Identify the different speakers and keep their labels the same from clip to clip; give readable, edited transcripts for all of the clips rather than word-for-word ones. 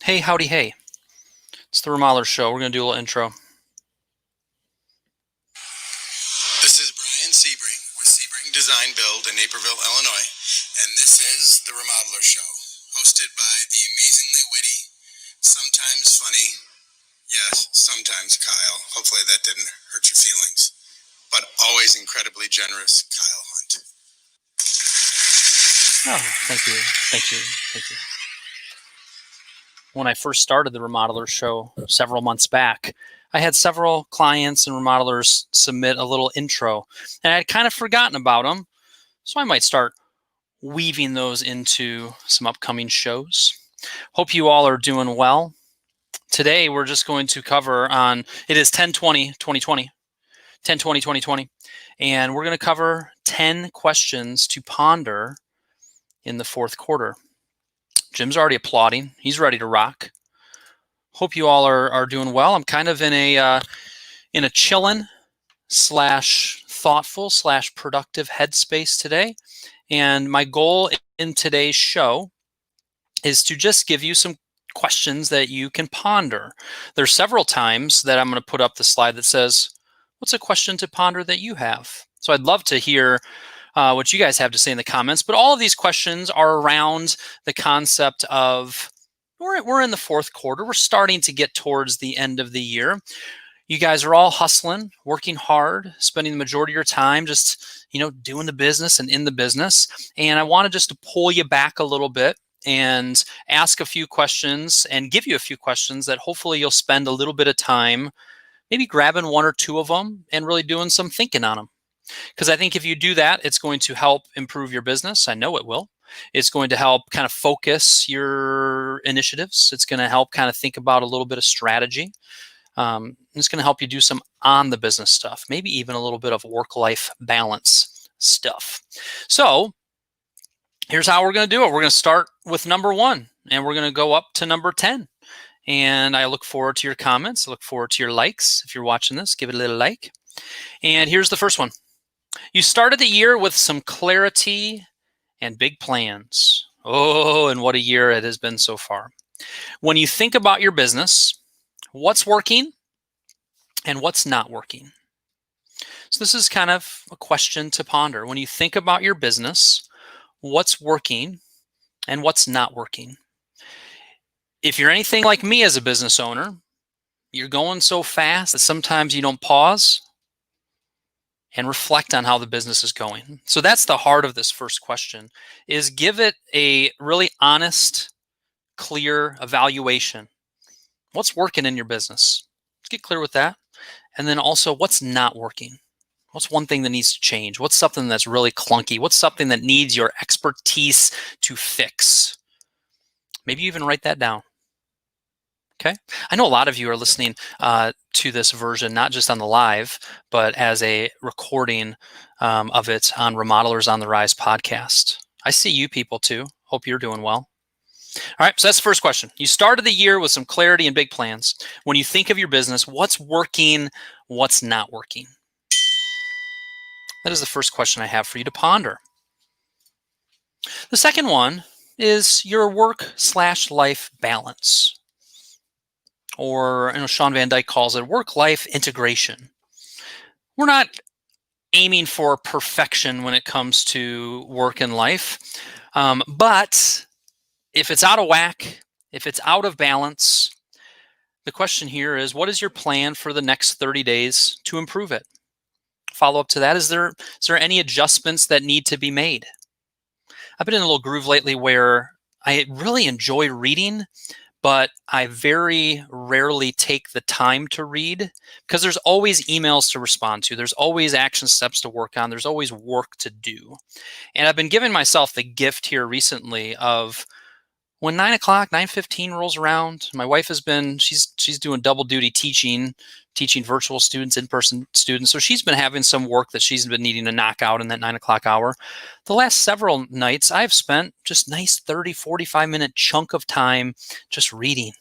Speaker 1: Hey, howdy, hey. It's the Remodelers show. We're going to do a little intro.
Speaker 2: This is Brian Sebring with Sebring Design Build in Naperville, Illinois, and this is the Remodeler Show, hosted by the amazingly witty, sometimes funny, yes, sometimes Kyle. Hopefully that didn't hurt your feelings, but always incredibly generous Kyle Hunt.
Speaker 1: Oh, thank you. Thank you. Thank you. When I first started the Remodelers show several months back, I had several clients and remodelers submit a little intro, and I had kind of forgotten about them. So I might start weaving those into some upcoming shows. Hope you all are doing well. Today, we're just going to cover on, it is 10/20/2020, 10/20/2020, and we're going to cover 10 questions to ponder in the fourth quarter. Jim's already applauding. He's ready to rock. Hope you all are doing well. I'm kind of in a chillin' / thoughtful / productive headspace today. And my goal in today's show is to just give you some questions that you can ponder. There's several times that I'm going to put up the slide that says, what's a question to ponder that you have? So I'd love to hear what you guys have to say in the comments. But all of these questions are around the concept of we're in the fourth quarter. We're starting to get towards the end of the year. You guys are all hustling, working hard, spending the majority of your time just, doing the business and in the business. And I wanted just to pull you back a little bit and ask a few questions and give you a few questions that hopefully you'll spend a little bit of time maybe grabbing one or two of them and really doing some thinking on them. Because I think if you do that, it's going to help improve your business. I know it will. It's going to help kind of focus your initiatives. It's going to help kind of think about a little bit of strategy. It's going to help you do some on the business stuff, maybe even a little bit of work-life balance stuff. So here's how we're going to do it. We're going to start with number 1, and we're going to go up to number 10. And I look forward to your comments. I look forward to your likes. If you're watching this, give it a little like. And here's the first one. You started the year with some clarity and big plans. Oh, and what a year it has been so far. When you think about your business, what's working and what's not working? So this is kind of a question to ponder. When you think about your business, what's working and what's not working? If you're anything like me as a business owner, you're going so fast that sometimes you don't pause and reflect on how the business is going. So that's the heart of this first question, is give it a really honest, clear evaluation. What's working in your business? Let's get clear with that. And then also, what's not working? What's one thing that needs to change? What's something that's really clunky? What's something that needs your expertise to fix? Maybe you even write that down. Okay. I know a lot of you are listening to this version, not just on the live, but as a recording of it on Remodelers on the Rise podcast. I see you people too. Hope you're doing well. All right. So that's the first question. You started the year with some clarity and big plans. When you think of your business, what's working, what's not working? That is the first question I have for you to ponder. The second one is your work/life balance. Or, Sean Van Dyke calls it work-life integration. We're not aiming for perfection when it comes to work and life, but if it's out of whack, if it's out of balance, the question here is, what is your plan for the next 30 days to improve it? Follow up to that, is there any adjustments that need to be made? I've been in a little groove lately where I really enjoy reading, but I very rarely take the time to read because there's always emails to respond to. There's always action steps to work on. There's always work to do. And I've been giving myself the gift here recently of when 9 o'clock, 9:15 rolls around, my wife has been, she's doing double duty teaching virtual students, in-person students. So she's been having some work that she's been needing to knock out in that 9 o'clock hour. The last several nights, I've spent just nice 30, 45-minute chunk of time just reading.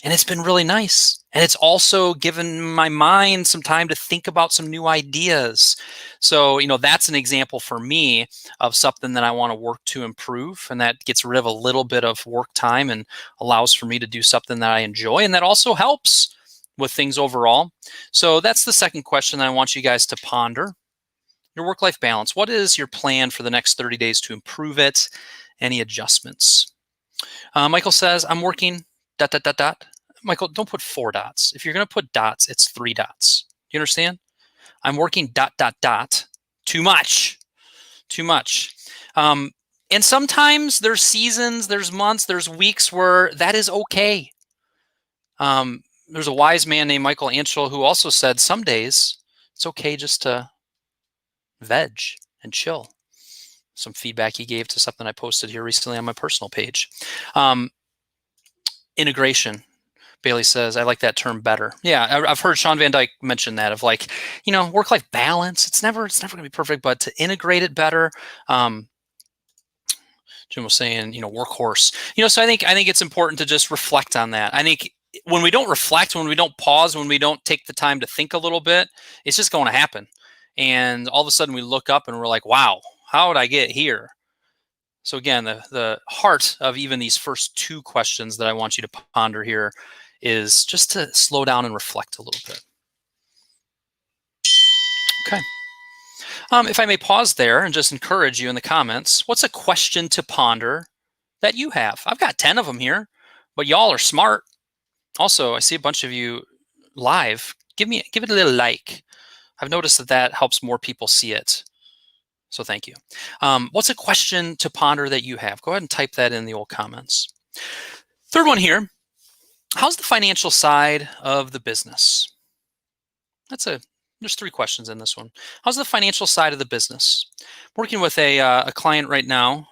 Speaker 1: And it's been really nice. And it's also given my mind some time to think about some new ideas. So, that's an example for me of something that I want to work to improve. And that gets rid of a little bit of work time and allows for me to do something that I enjoy. And that also helps with things overall. So that's the second question that I want you guys to ponder. Your work-life balance. What is your plan for the next 30 days to improve it? Any adjustments? Michael says, I'm working ... Michael, don't put 4 dots. If you're going to put dots, it's 3 dots. You understand? I'm working ... Too much. Too much. And sometimes there's seasons, there's months, there's weeks where that is okay. There's a wise man named Michael Anschel who also said some days it's okay just to veg and chill. Some feedback he gave to something I posted here recently on my personal page. Integration. Bailey says, I like that term better. Yeah, I've heard Sean Van Dyke mention that of work-life balance. It's never going to be perfect, but to integrate it better. Jim was saying, workhorse. So I think it's important to just reflect on that. I think when we don't reflect, when we don't pause, when we don't take the time to think a little bit, it's just going to happen. And all of a sudden we look up and we're like, wow, how did I get here? So again, the heart of even these first 2 questions that I want you to ponder here is just to slow down and reflect a little bit. Okay. If I may pause there and just encourage you in the comments, what's a question to ponder that you have? I've got 10 of them here, but y'all are smart. Also, I see a bunch of you live. Give it a little like. I've noticed that helps more people see it. So thank you. What's a question to ponder that you have? Go ahead and type that in the old comments. Third one here. How's the financial side of the business? There's 3 questions in this one. How's the financial side of the business? Working with a client right now.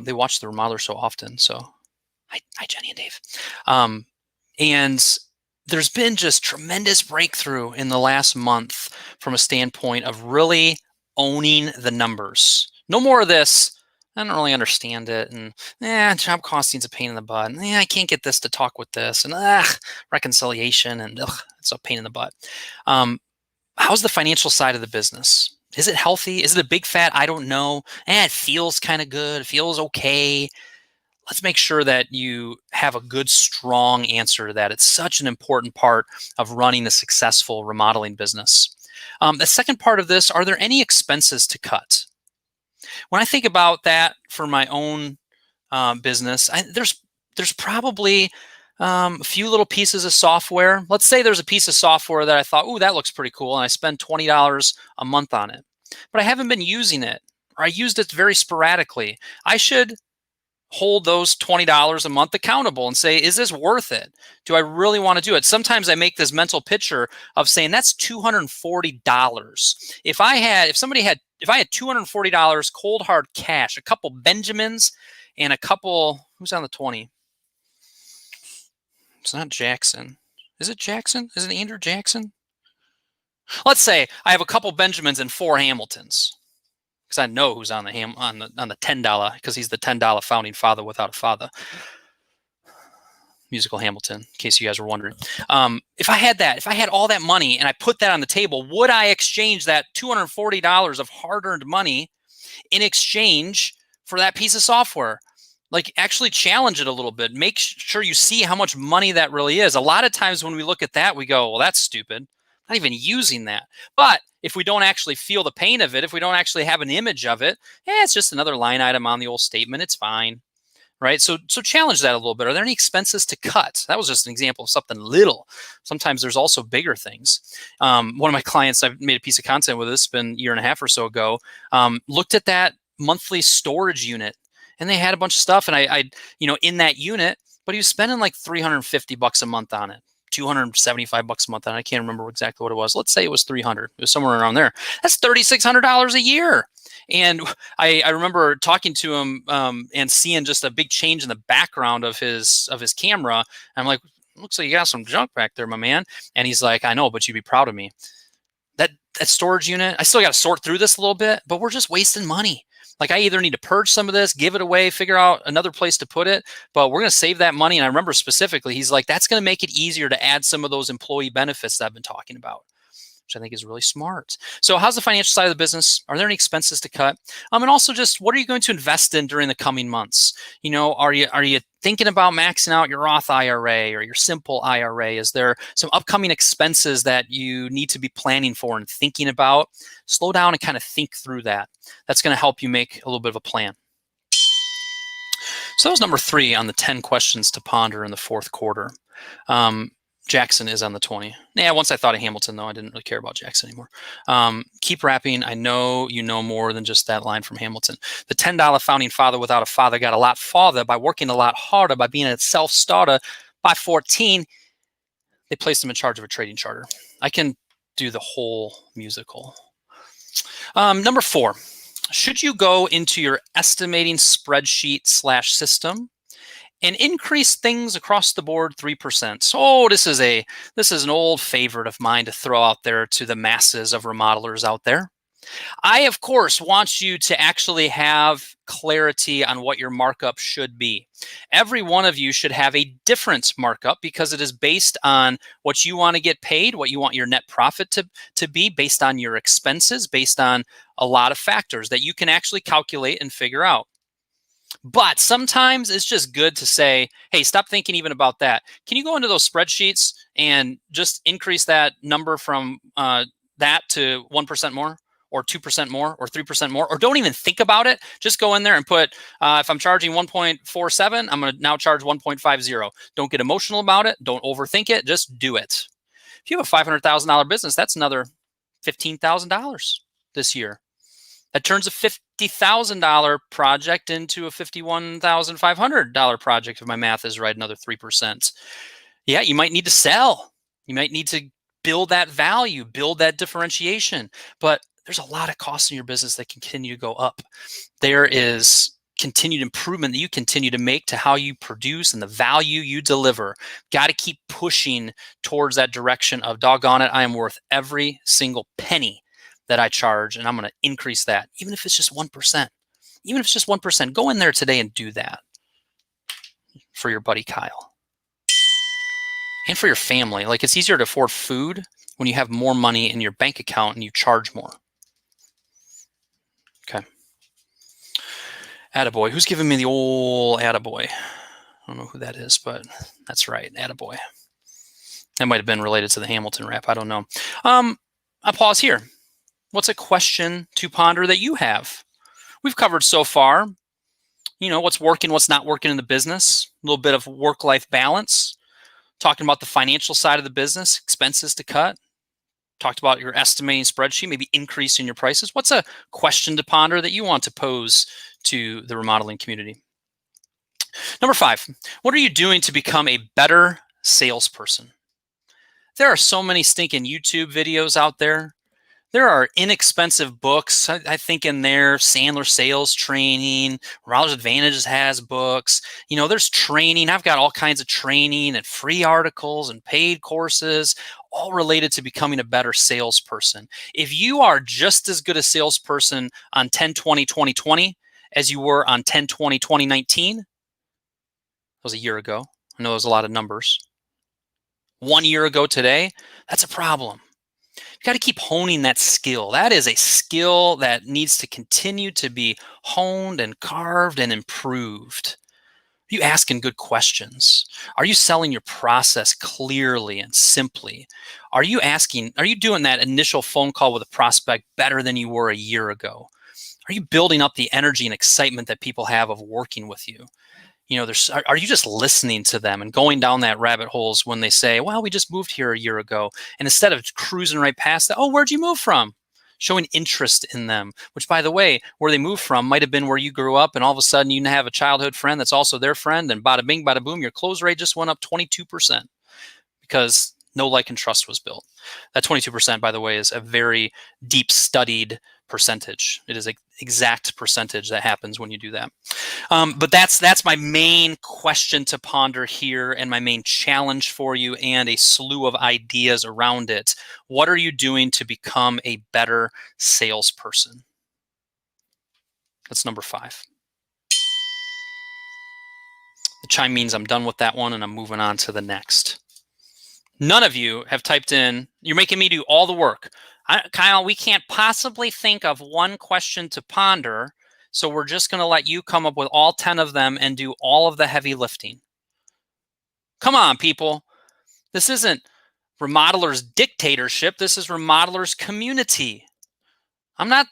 Speaker 1: They watch the Remodeler so often. So hi Jenny and Dave. And there's been just tremendous breakthrough in the last month from a standpoint of really owning the numbers. No more of this, I don't really understand it, and job costing's a pain in the butt, and I can't get this to talk with this, and reconciliation, and it's a pain in the butt. How's the financial side of the business? Is it healthy? Is it a big fat I don't know? It feels kind of good. It feels okay. Let's make sure that you have a good, strong answer to that. It's such an important part of running a successful remodeling business. The second part of this, are there any expenses to cut? When I think about that for my own business, there's probably a few little pieces of software. Let's say there's a piece of software that I thought, ooh, that looks pretty cool, and I spend $20 a month on it, but I haven't been using it, or I used it very sporadically. I should hold those $20 a month accountable and say, is this worth it? Do I really want to do it? Sometimes I make this mental picture of saying that's $240. If I had $240 cold hard cash, a couple Benjamins and a couple, who's on the 20? It's not Jackson. Is it Jackson? Is it Andrew Jackson? Let's say I have a couple Benjamins and 4 Hamiltons, because I know who's on the $10, because he's the $10 founding father without a father. Musical Hamilton, in case you guys were wondering. If I had all that money and I put that on the table, would I exchange that $240 of hard-earned money in exchange for that piece of software? Like, actually challenge it a little bit. Make sure you see how much money that really is. A lot of times when we look at that, we go, well, that's stupid. Not even using that. But if we don't actually feel the pain of it, if we don't actually have an image of it, it's just another line item on the old statement. It's fine, right? So challenge that a little bit. Are there any expenses to cut? That was just an example of something little. Sometimes there's also bigger things. One of my clients, I've made a piece of content with this, it's been a year and a half or so ago, looked at that monthly storage unit, and they had a bunch of stuff, and I in that unit, but he was spending like $350 a month on it. $275 a month, and I can't remember exactly what it was. Let's say it was $300. It was somewhere around there. That's $3,600 a year. And I remember talking to him and seeing just a big change in the background of his camera. I'm like, looks like you got some junk back there, my man. And he's like, I know, but you'd be proud of me. That storage unit, I still got to sort through this a little bit, but we're just wasting money. Like, I either need to purge some of this, give it away, figure out another place to put it, but we're going to save that money. And I remember specifically, he's like, that's going to make it easier to add some of those employee benefits that I've been talking about, which I think is really smart. So how's the financial side of the business? Are there any expenses to cut? And also just what are you going to invest in during the coming months? Are you thinking about maxing out your Roth IRA or your simple IRA? Is there some upcoming expenses that you need to be planning for and thinking about? Slow down and kind of think through that. That's going to help you make a little bit of a plan. So that was number 3 on the 10 questions to ponder in the fourth quarter. Jackson is on the 20. Yeah, once I thought of Hamilton, though, I didn't really care about Jackson anymore. Keep rapping. I know you know more than just that line from Hamilton. The $10 founding father without a father got a lot farther by working a lot harder, by being a self-starter. By 14, they placed him in charge of a trading charter. I can do the whole musical. Number 4, should you go into your estimating spreadsheet/system and increase things across the board 3%. So this is an old favorite of mine to throw out there to the masses of remodelers out there. I, of course, want you to actually have clarity on what your markup should be. Every one of you should have a different markup because it is based on what you want to get paid, what you want your net profit to be, based on your expenses, based on a lot of factors that you can actually calculate and figure out. But sometimes it's just good to say, hey, stop thinking even about that. Can you go into those spreadsheets and just increase that number from that to 1% more or 2% more or 3% more, or don't even think about it. Just go in there and put, if I'm charging 1.47, I'm going to now charge 1.50. Don't get emotional about it. Don't overthink it. Just do it. If you have a $500,000 business, that's another $15,000 this year. That turns a $50,000 project into a $51,500 project, if my math is right, another 3%. Yeah, you might need to sell. You might need to build that value, build that differentiation. But there's a lot of costs in your business that continue to go up. There is continued improvement that you continue to make to how you produce and the value you deliver. Got to keep pushing towards that direction of, doggone it, I am worth every single penny that I charge, and I'm going to increase that, even if it's just 1%. Even if it's just 1%, go in there today and do that for your buddy Kyle. And for your family. Like, it's easier to afford food when you have more money in your bank account and you charge more. Okay. Attaboy. Who's giving me the old attaboy? I don't know who that is, but that's right. Attaboy. That might have been related to the Hamilton rap. I don't know. I'll pause here. What's a question to ponder that you have? We've covered so far, what's working, what's not working in the business, a little bit of work-life balance, talking about the financial side of the business, expenses to cut, talked about your estimating spreadsheet, maybe increasing your prices. What's a question to ponder that you want to pose to the remodeling community? Number 5, what are you doing to become a better salesperson? There are so many stinking YouTube videos out there. There are inexpensive books, I think, in there. Sandler Sales Training, Remodelers Advantages has books. There's training. I've got all kinds of training and free articles and paid courses, all related to becoming a better salesperson. If you are just as good a salesperson on 10/20/2020 as you were on 10/20/2019, that was a year ago. I know there's a lot of numbers. 1 year ago today, that's a problem. You got to keep honing that skill. That is a skill that needs to continue to be honed and carved and improved. Are you asking good questions? Are you selling your process clearly and simply? Are you doing that initial phone call with a prospect better than you were a year ago? Are you building up the energy and excitement that people have of working with you? Are you just listening to them and going down that rabbit holes when they say, well, we just moved here a year ago, and instead of cruising right past that, oh, where'd you move from? Showing interest in them, which, by the way, where they moved from might have been where you grew up, and all of a sudden you have a childhood friend that's also their friend, and bada bing, bada boom, your close rate just went up 22% because no like and trust was built. That 22%, by the way, is a very deep studied percentage. It is an exact percentage that happens when you do that. But that's my main question to ponder here, and my main challenge for you, and a slew of ideas around it. What are you doing to become a better salesperson? That's number 5. The chime means I'm done with that one and I'm moving on to the next. None of you have typed in, you're making me do all the work. Kyle, we can't possibly think of one question to ponder, so we're just going to let you come up with all 10 of them and do all of the heavy lifting. Come on, people. This isn't Remodelers dictatorship. This is Remodelers community. I'm not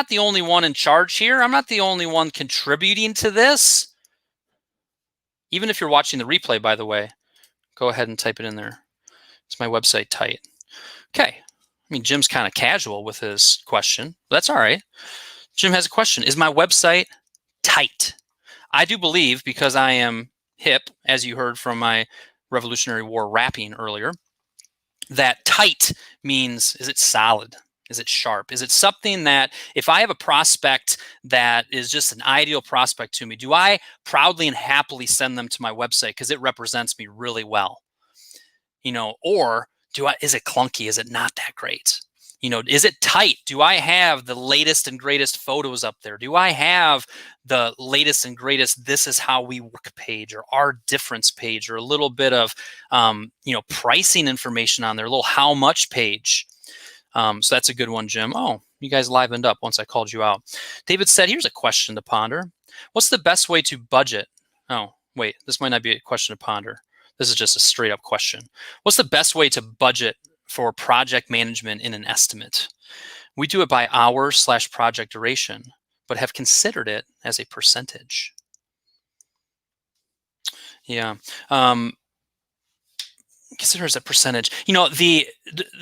Speaker 1: the only one in charge here. I'm not the only one contributing to this. Even if you're watching the replay, by the way, go ahead and type it in there. Is my website tight? Okay. I mean, Jim's kind of casual with his question. That's all right. Jim has a question. Is my website tight? I do believe, because I am hip, as you heard from my Revolutionary War rapping earlier, that tight means, is it solid? Is it sharp? Is it something that if I have a prospect that is just an ideal prospect to me, do I proudly and happily send them to my website because it represents me really well? Or is it clunky? Is it not that great? Is it tight? Do I have the latest and greatest photos up there? Do I have the latest and greatest "this is how we work" page, or our difference page, or a little bit of pricing information on there, a little how much page? So that's a good one, Jim. Oh, you guys livened up once I called you out. David said, here's a question to ponder. What's the best way to budget? Oh, wait, this might not be a question to ponder. This is just a straight up question. What's the best way to budget for project management in an estimate? We do it by hours/project duration, but have considered it as a percentage. Yeah. Consider as a percentage. The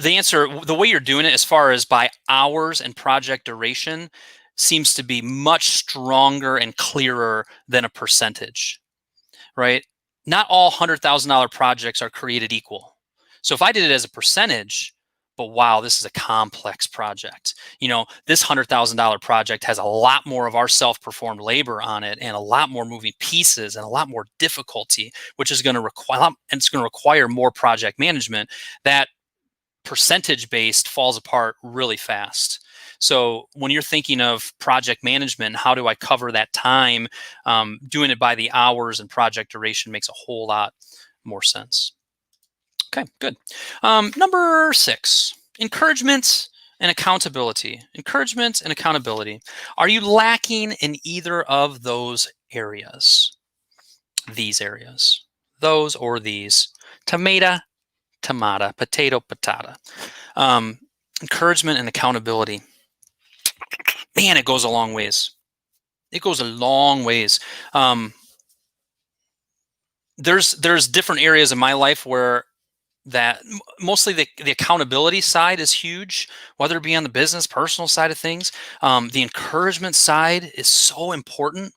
Speaker 1: answer, the way you're doing it as far as by hours and project duration, seems to be much stronger and clearer than a percentage, right? Not all $100,000 projects are created equal. So if I did it as a percentage, but wow, this is a complex project. This $100,000 project has a lot more of our self-performed labor on it, and a lot more moving pieces, and a lot more difficulty, which is going to require more project management. That percentage-based falls apart really fast. So when you're thinking of project management, how do I cover that time? Doing it by the hours and project duration makes a whole lot more sense. Okay, good. Number 6, encouragement and accountability. Encouragement and accountability. Are you lacking in either of those areas? These areas. Those or these. Tomato, potato, patata. Encouragement and accountability. Man, it goes a long ways. It goes a long ways. There's different areas in my life where that mostly the accountability side is huge, whether it be on the business, personal side of things. The encouragement side is so important.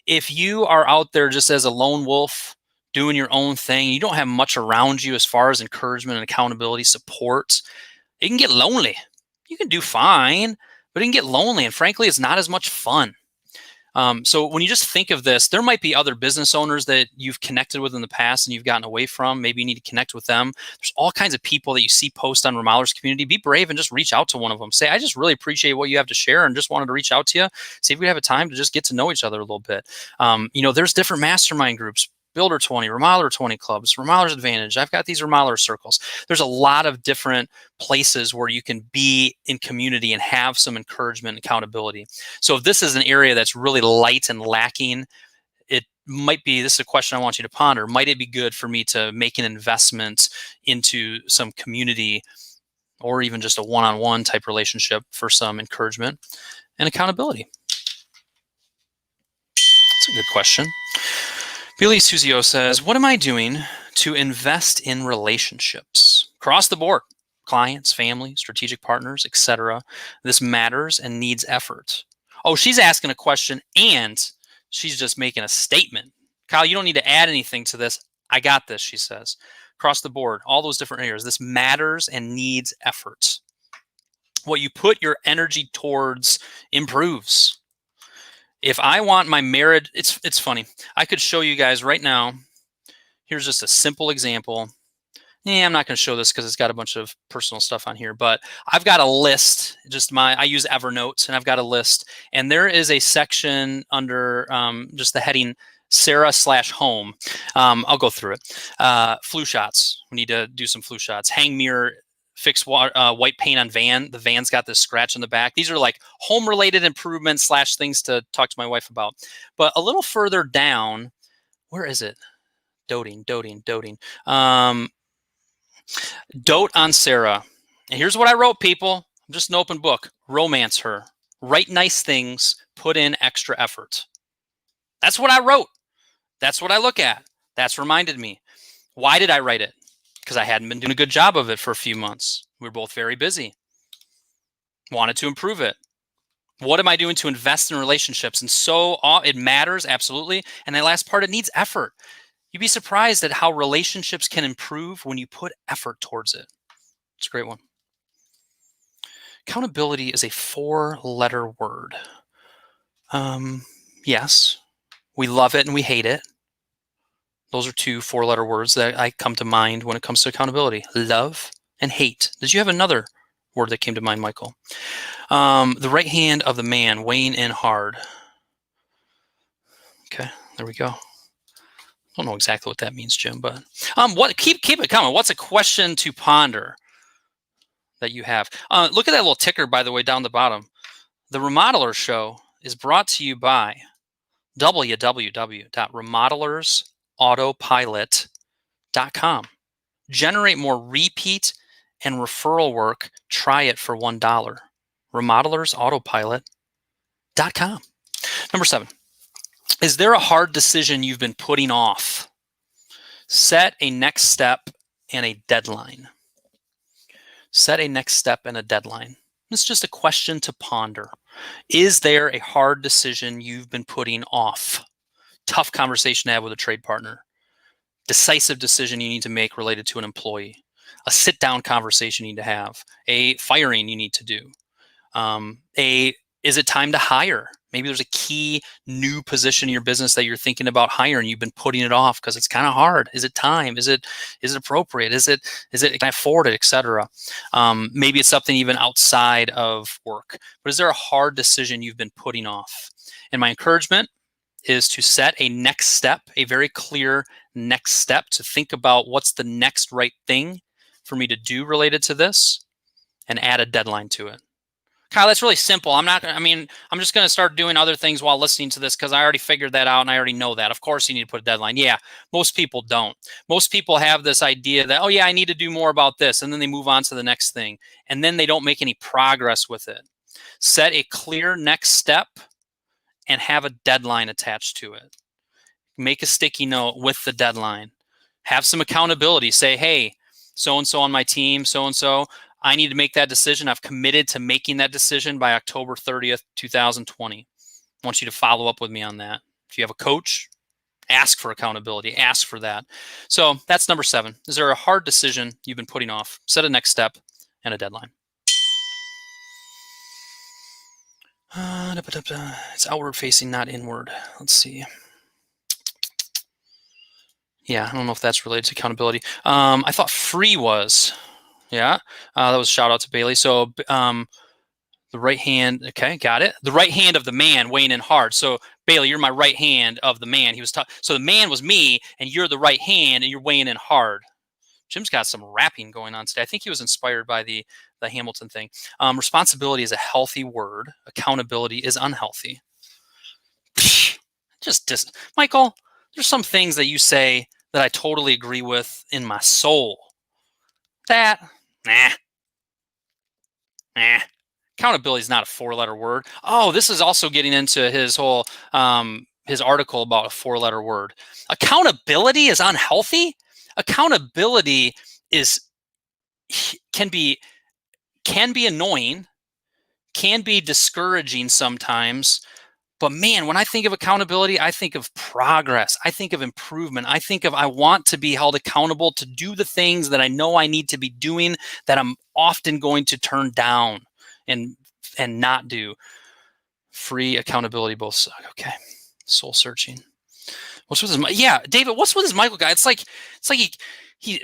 Speaker 1: If you are out there just as a lone wolf doing your own thing, you don't have much around you as far as encouragement and accountability support, it can get lonely. You can do fine, but it can get lonely, and frankly, it's not as much fun. So when you just think of this, there might be other business owners that you've connected with in the past and you've gotten away from. Maybe you need to connect with them. There's all kinds of people that you see post on Remodelers community. Be brave and just reach out to one of them. Say, I just really appreciate what you have to share and just wanted to reach out to you. See if we have a time to just get to know each other a little bit. There's different mastermind groups. Builder 20, Remodeler 20 clubs, Remodelers Advantage. I've got these Remodeler circles. There's a lot of different places where you can be in community and have some encouragement and accountability. So if this is an area that's really light and lacking, it might be, this is a question I want you to ponder, might it be good for me to make an investment into some community or even just a one-on-one type relationship for some encouragement and accountability? That's a good question. Billy Suzio says, what am I doing to invest in relationships? Across the board, clients, family, strategic partners, etc. This matters and needs effort. Oh, she's asking a question and she's just making a statement. Kyle, you don't need to add anything to this. I got this, she says. Across the board, all those different areas. This matters and needs effort. What you put your energy towards improves. If I want my marriage, it's funny. I could show you guys right now. Here's just a simple example. I'm not going to show this because it's got a bunch of personal stuff on here, but I've got a list. I use Evernote, and I've got a list, and there is a section under just the heading Sarah/home. I'll go through it. Flu shots. We need to do some flu shots. Hang mirror. Fix white paint on van. The van's got this scratch in the back. These are like home-related improvements / things to talk to my wife about. But a little further down, where is it? Doting. Dote on Sarah. And here's what I wrote, people. I'm just an open book. Romance her. Write nice things. Put in extra effort. That's what I wrote. That's what I look at. That's reminded me. Why did I write it? Because I hadn't been doing a good job of it for a few months. We were both very busy. Wanted to improve it. What am I doing to invest in relationships? And so it matters, absolutely. And the last part, it needs effort. You'd be surprised at how relationships can improve when you put effort towards it. It's a great one. Accountability is a 4-letter word. Yes, we love it and we hate it. Those are 2 4-letter words that I come to mind when it comes to accountability. Love and hate. Did you have another word that came to mind, Michael? The right hand of the man, weighing in hard. Okay, there we go. I don't know exactly what that means, Jim, but keep it coming. What's a question to ponder that you have? Look at that little ticker, by the way, down the bottom. The Remodeler Show is brought to you by www.remodelersautopilot.com. Generate more repeat and referral work. Try it for $1. Remodelersautopilot.com. Number 7. Is there a hard decision you've been putting off? Set a next step and a deadline. Set a next step and a deadline. It's just a question to ponder. Is there a hard decision you've been putting off? Tough conversation to have with a trade partner. Decisive decision you need to make related to an employee. A sit-down conversation you need to have. A firing you need to do. Is it time to hire? Maybe there's a key new position in your business that you're thinking about hiring. You've been putting it off because it's kind of hard. Is it time? Is it appropriate? Is it can I afford it, etc. Maybe it's something even outside of work. But is there a hard decision you've been putting off? And my encouragement is to set a next step, a very clear next step, to think about what's the next right thing for me to do related to this, and add a deadline to it. Kyle, that's really simple. I'm just going to start doing other things while listening to this because I already figured that out and I already know that. Of course, you need to put a deadline. Yeah, most people don't. Most people have this idea that, oh yeah, I need to do more about this. And then they move on to the next thing. And then they don't make any progress with it. Set a clear next step and have a deadline attached to it. Make a sticky note with the deadline. Have some accountability. Say, hey, so-and-so on my team, so-and-so, I need to make that decision. I've committed to making that decision by October 30th, 2020. I want you to follow up with me on that. If you have a coach, ask for accountability. Ask for that. So that's number 7. Is there a hard decision you've been putting off? Set a next step and a deadline. It's outward facing, not inward. Let's see. Yeah, I don't know if that's related to accountability. I thought free was. Yeah, that was a shout out to Bailey. So the right hand, okay, got it. The right hand of the man weighing in hard. So Bailey, you're my right hand of the man. So the man was me, and you're the right hand, and you're weighing in hard. Jim's got some rapping going on today. I think he was inspired by the Hamilton thing. Responsibility is a healthy word. Accountability is unhealthy. Michael, there's some things that you say that I totally agree with in my soul. Nah. Accountability is not a 4-letter word. Oh, this is also getting into his whole his article about a 4-letter word. Accountability is unhealthy. Accountability can be annoying, can be discouraging sometimes. But man, when I think of accountability, I think of progress. I think of improvement. I want to be held accountable to do the things that I know I need to be doing that I'm often going to turn down and not do. Free accountability, both. Okay. Soul searching. What's with his? Yeah, David. What's with his Michael guy? It's like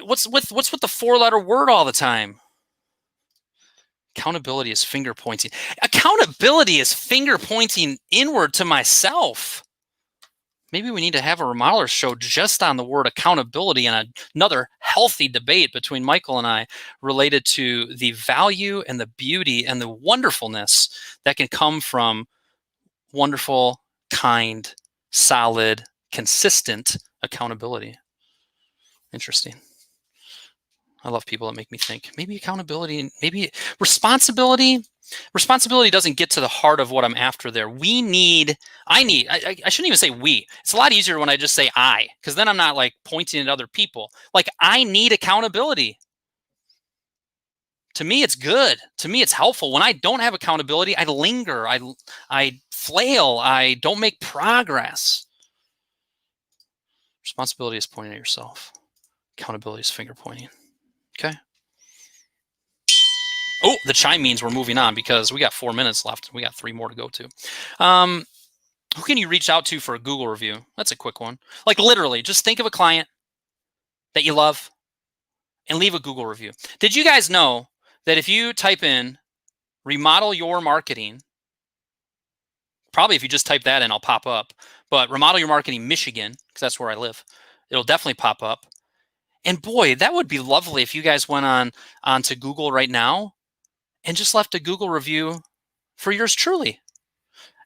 Speaker 1: What's with the 4-letter word all the time? Accountability is finger pointing. Accountability is finger pointing inward to myself. Maybe we need to have a remodeler show just on the word accountability and another healthy debate between Michael and I related to the value and the beauty and the wonderfulness that can come from wonderful, kind, solid, consistent accountability. Interesting. I love people that make me think. Maybe accountability, maybe responsibility. Responsibility doesn't get to the heart of what I'm after there. I shouldn't even say we. It's a lot easier when I just say I, because then I'm not like pointing at other people. Like, I need accountability. To me, it's good. To me, it's helpful. When I don't have accountability, I linger. I flail. I don't make progress. Responsibility is pointing at yourself. Accountability is finger pointing. Okay. Oh, the chime means we're moving on because we got 4 minutes left. We got 3 more to go to. Who can you reach out to for a Google review? That's a quick one. Like, literally, just think of a client that you love and leave a Google review. Did you guys know that if you type in remodel your marketing, probably if you just type that in, I'll pop up, but remodel your marketing Michigan, because that's where I live, it'll definitely pop up. And boy, that would be lovely if you guys went onto Google right now and just left a Google review for yours truly.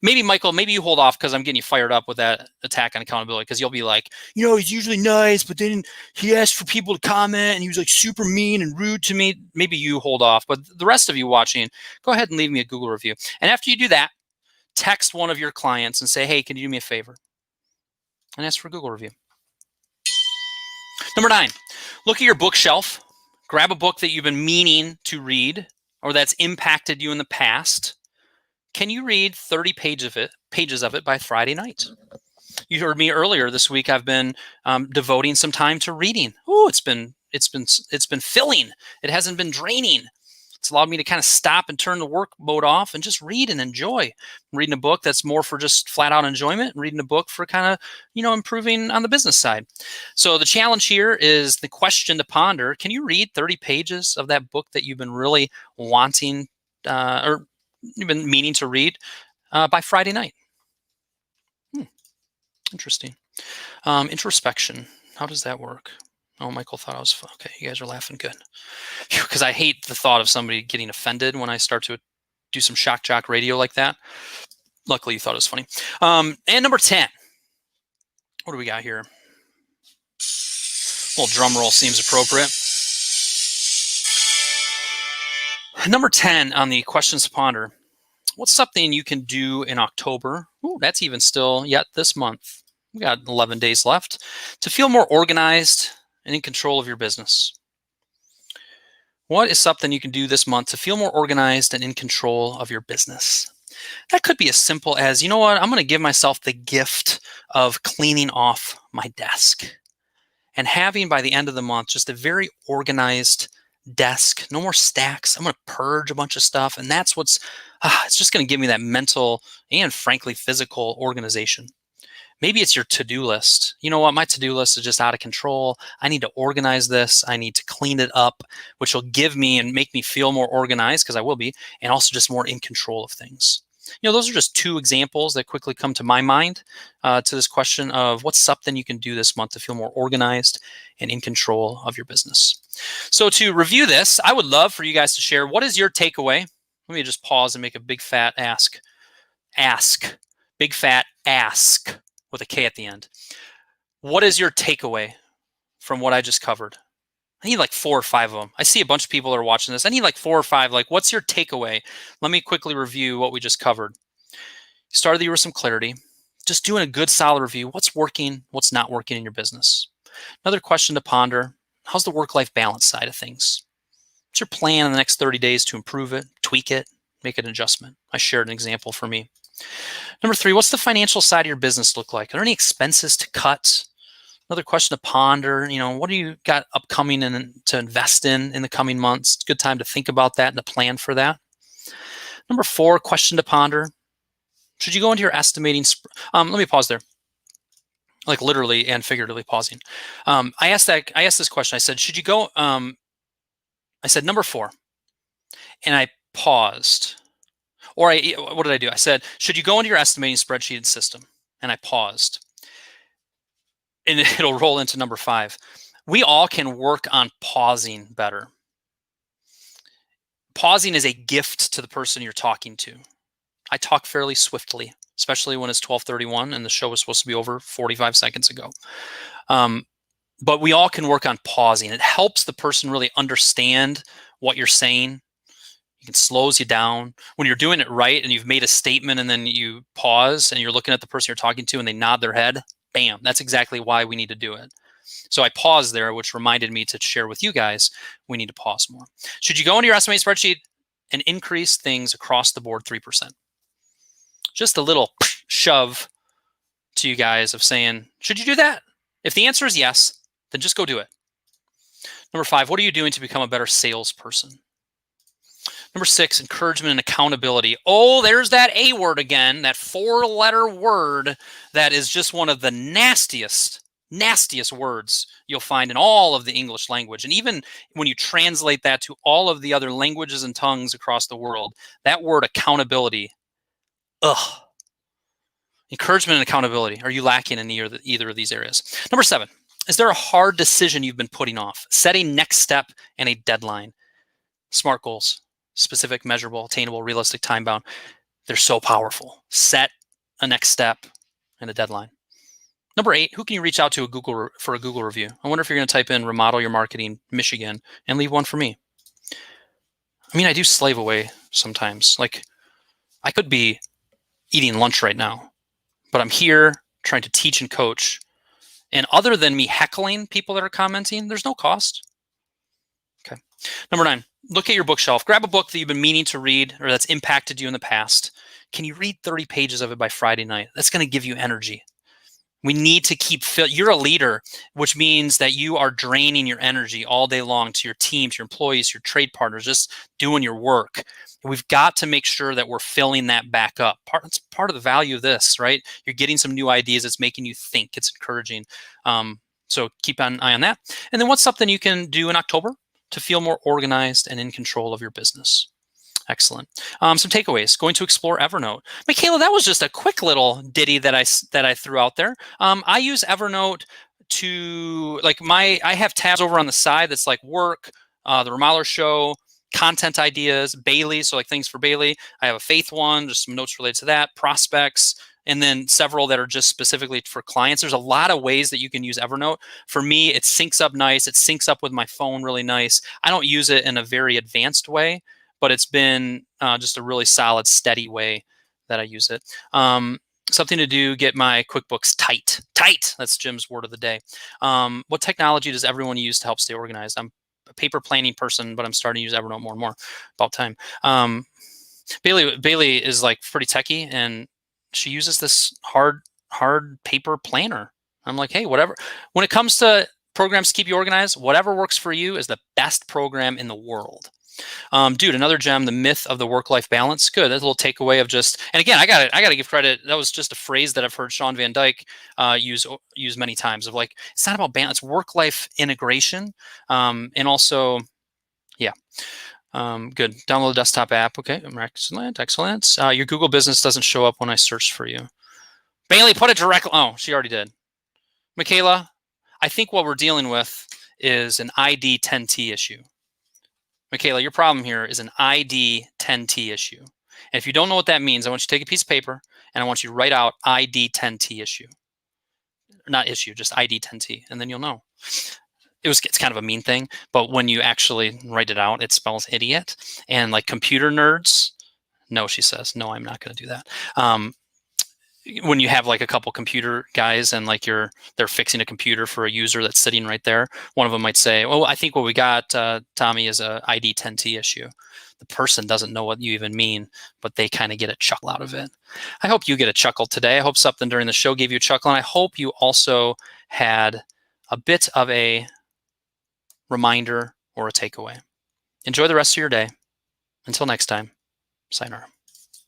Speaker 1: Maybe, Michael, maybe you hold off because I'm getting you fired up with that attack on accountability, because you'll be like, he's usually nice, but then he asked for people to comment and he was like super mean and rude to me. Maybe you hold off, but the rest of you watching, go ahead and leave me a Google review. And after you do that, text one of your clients and say, hey, can you do me a favor? And ask for a Google review. Number 9, look at your bookshelf. Grab a book that you've been meaning to read or that's impacted you in the past. Can you read 30 pages of it by Friday night? You heard me earlier this week. I've been devoting some time to reading. Oh, it's been filling. It hasn't been draining. It's allowed me to kind of stop and turn the work mode off and just read and enjoy. I'm reading a book that's more for just flat out enjoyment, and reading a book for kind of, improving on the business side. So the challenge here is the question to ponder. Can you read 30 pages of that book that you've been really wanting or you've been meaning to read by Friday night? Interesting. Introspection. How does that work? Oh, Michael thought I was okay. You guys are laughing. Good. Because I hate the thought of somebody getting offended when I start to do some shock jock radio like that. Luckily, you thought it was funny. And number 10. What do we got here? A little drum roll seems appropriate. Number 10 on the questions to ponder. What's something you can do in October? Ooh, that's even still yet this month. We got 11 days left to feel more organized and in control of your business. What is something you can do this month to feel more organized and in control of your business? That could be as simple as, I'm going to give myself the gift of cleaning off my desk and having by the end of the month just a very organized desk. No more stacks. I'm going to purge a bunch of stuff, and that's it's just going to give me that mental and frankly physical organization. Maybe it's your to-do list. You know what? My to-do list is just out of control. I need to organize this. I need to clean it up, which will give me and make me feel more organized, because I will be, and also just more in control of things. Those are just 2 examples that quickly come to my mind to this question of what's something you can do this month to feel more organized and in control of your business. So to review this, I would love for you guys to share, what is your takeaway? Let me just pause and make a big fat ask. Big fat ask with a K at the end. What is your takeaway from what I just covered? I need like 4 or 5 of them. I see a bunch of people that are watching this. I need like 4 or 5. Like, what's your takeaway? Let me quickly review what we just covered. Started the year with some clarity. Just doing a good solid review. What's working? What's not working in your business? Another question to ponder. How's the work-life balance side of things? What's your plan in the next 30 days to improve it, tweak it, make an adjustment? I shared an example for me. Number 3, what's the financial side of your business look like? Are there any expenses to cut? Another question to ponder, what do you got upcoming and to invest in the coming months? It's a good time to think about that and to plan for that. Number 4, question to ponder. Should you go into your estimating? Let me pause there. like literally and figuratively pausing. I asked this question. I said, should you go? I said number 4, and I paused. Or what did I do? I said, should you go into your estimating spreadsheet and system? And I paused. And it'll roll into number 5. We all can work on pausing better. Pausing is a gift to the person you're talking to. I talk fairly swiftly, especially when it's 12:31 and the show was supposed to be over 45 seconds ago. But we all can work on pausing. It helps the person really understand what you're saying. It slows you down. When you're doing it right and you've made a statement and then you pause and you're looking at the person you're talking to and they nod their head, bam, that's exactly why we need to do it. So I paused there, which reminded me to share with you guys, we need to pause more. Should you go into your estimating spreadsheet and increase things across the board 3%? Just a little shove to you guys of saying, should you do that? If the answer is yes, then just go do it. Number 5, what are you doing to become a better salesperson? Number 6, encouragement and accountability. Oh, there's that A word again, that 4-letter word that is just one of the nastiest words you'll find in all of the English language. And even when you translate that to all of the other languages and tongues across the world, that word accountability, ugh. Encouragement and accountability. Are you lacking in either of these areas? Number 7, is there a hard decision you've been putting off? Set a next step and a deadline. SMART goals. Specific, measurable, attainable, realistic, time-bound. They're so powerful. Set a next step and a deadline. Number 8, who can you reach out to for a Google review? I wonder if you're going to type in Remodel Your Marketing Michigan and leave one for me. I mean, I do slave away sometimes. Like, I could be eating lunch right now, but I'm here trying to teach and coach. And other than me heckling people that are commenting, there's no cost. Okay. Number 9, look at your bookshelf. Grab a book that you've been meaning to read or that's impacted you in the past. Can you read 30 pages of it by Friday night? That's going to give you energy. We need to keep you're a leader, which means that you are draining your energy all day long to your team, to your employees, your trade partners, just doing your work. We've got to make sure that we're filling that back up. It's part of the value of this, right? You're getting some new ideas. It's making you think. It's encouraging. So keep an eye on that. And then what's something you can do in October to feel more organized and in control of your business? Excellent. Some takeaways. Going to explore Evernote. Michaela, that was just a quick little ditty that I threw out there. I use Evernote to I have tabs over on the side that's like work, the Remodeler Show, content ideas, Bailey, so like things for Bailey. I have a faith one, just some notes related to that, prospects, and then several that are just specifically for clients. There's a lot of ways that you can use Evernote. For me, it syncs up nice. It syncs up with my phone really nice. I don't use it in a very advanced way, but it's been just a really solid, steady way that I use it. Something to do, get my QuickBooks tight. Tight, that's Jim's word of the day. What technology does everyone use to help stay organized? I'm a paper planning person, but I'm starting to use Evernote more and more. About time. Bailey is like pretty techie, and she uses this hard paper planner. I'm like, hey, whatever. When it comes to programs to keep you organized, whatever works for you is the best program in the world. Dude, another gem, the myth of the work-life balance. Good. That's a little takeaway of just, and again, I gotta give credit. That was just a phrase that I've heard Sean Van Dyke use many times of like, it's not about balance, work-life integration. And also, yeah. Good. Download the desktop app. Okay. Excellent. Your Google business doesn't show up when I search for you. Bailey, put it directly. Oh, she already did. Michaela, I think what we're dealing with is an ID 10T issue. Michaela, your problem here is an ID 10T issue. And if you don't know what that means, I want you to take a piece of paper and I want you to write out ID 10T issue. Not issue, just ID 10T, and then you'll know. It's kind of a mean thing, but when you actually write it out, it spells idiot. And like computer nerds, no, she says, no, I'm not going to do that. When you have like a couple computer guys and like they're fixing a computer for a user that's sitting right there, one of them might say, well, I think what we got, Tommy, is a ID 10T issue. The person doesn't know what you even mean, but they kind of get a chuckle out of it. I hope you get a chuckle today. I hope something during the show gave you a chuckle, and I hope you also had a bit of a reminder or a takeaway. Enjoy the rest of your day. Until next time, sayonara.